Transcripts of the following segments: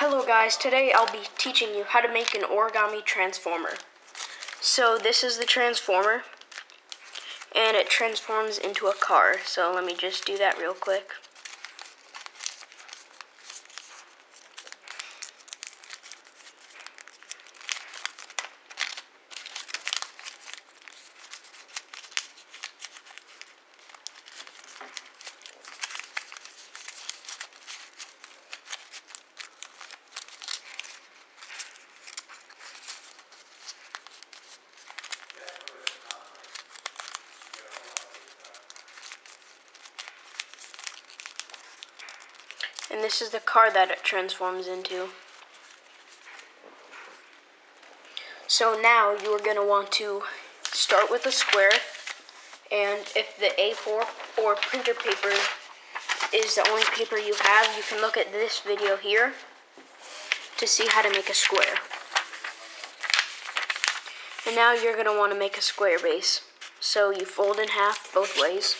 Hello guys, today I'll be teaching you how to make an origami transformer. So this is the transformer, and it transforms into a car. So let me just do that real quick. And this is the car that it transforms into. So now you are going to want to start with a square, and if the A4 or printer paper is the only paper you have, you can look at this video here to see how to make a square. And now you're going to want to make a square base. So you fold in half both ways.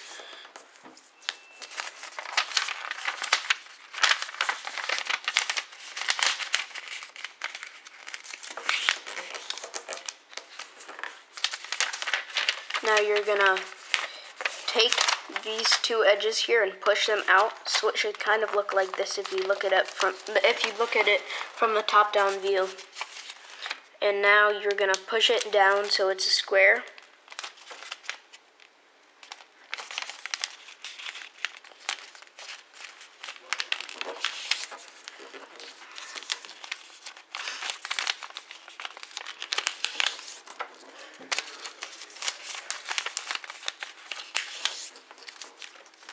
Now you're gonna take these two edges here and push them out, so it should kind of look like this if you look at it from the top-down view. And now you're gonna push it down so it's a square.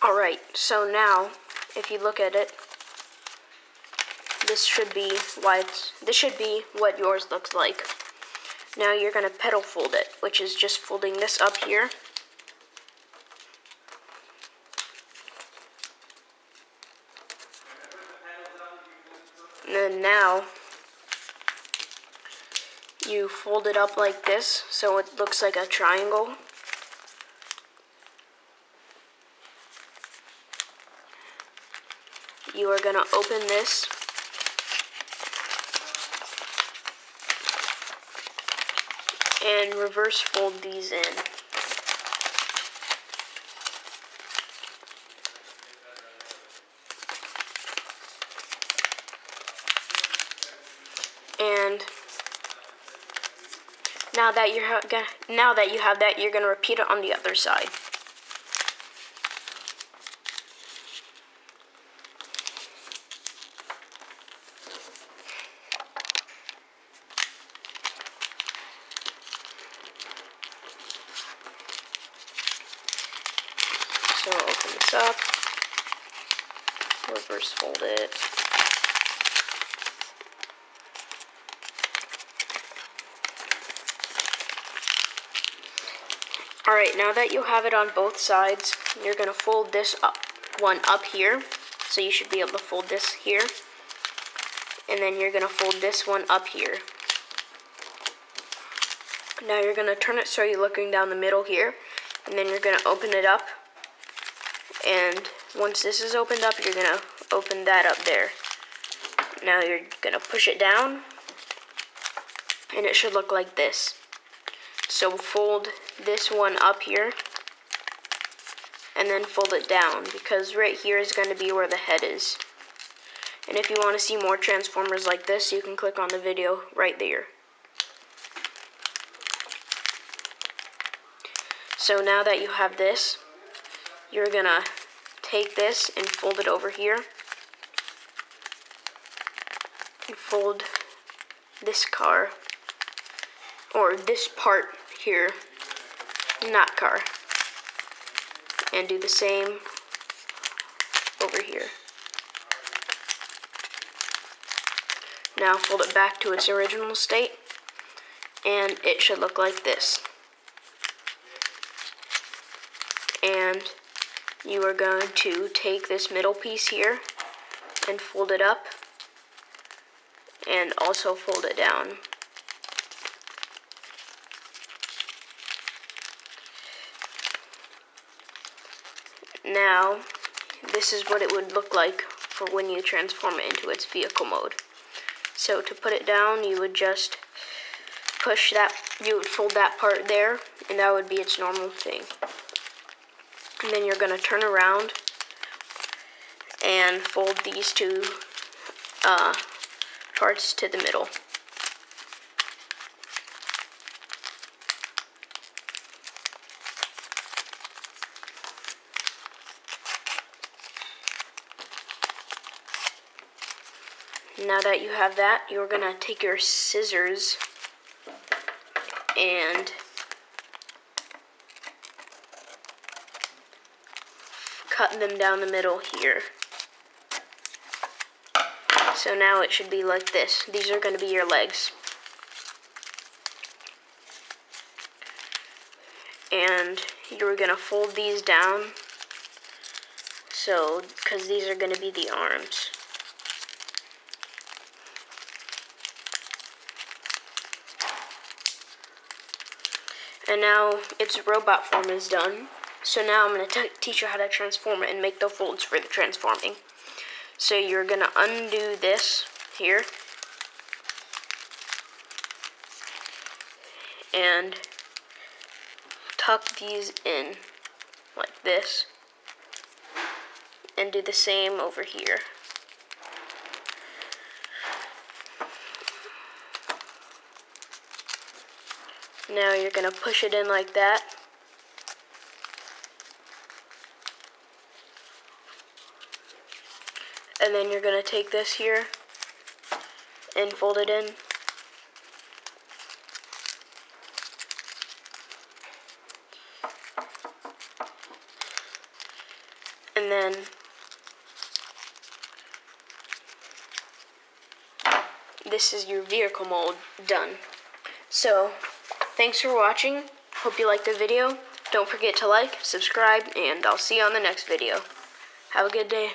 Alright, so now, if you look at it, this should be what yours looks like. Now you're going to pedal fold it, which is just folding this up here. And then now, you fold it up like this, so it looks like a triangle. You are going to open this and reverse fold these in. And now that you have that, you're going to repeat it on the other side. So open this up, reverse fold it. Alright, now that you have it on both sides, you're going to fold this one up here. So you should be able to fold this here. And then you're going to fold this one up here. Now you're going to turn it so you're looking down the middle here. And then you're going to open it up. And once this is opened up, you're going to open that up there. Now you're going to push it down, and it should look like this. So fold this one up here, and then fold it down, because right here is going to be where the head is. And if you want to see more transformers like this, you can click on the video right there. So now that you have this, you're going to take this and fold it over here. And fold this car, or this part here, not car. And do the same over here. Now fold it back to its original state, and it should look like this. And you are going to take this middle piece here and fold it up, and also fold it down. Now, this is what it would look like for when you transform it into its vehicle mode. So to put it down, you would just push that, you would fold that part there, and that would be its normal thing. And then you're going to turn around and fold these two parts to the middle. Now that you have that, you're going to take your scissors and cut them down the middle here. So now it should be like this. These are going to be your legs. And you're going to fold these down, so, because these are going to be the arms. And now its robot form is done. So now I'm going to teach you how to transform it and make the folds for the transforming. So you're going to undo this here. And tuck these in like this. And do the same over here. Now you're going to push it in like that. And then you're going to take this here and fold it in. And then this is your vehicle mold done. So, thanks for watching. Hope you liked the video. Don't forget to like, subscribe, and I'll see you on the next video. Have a good day.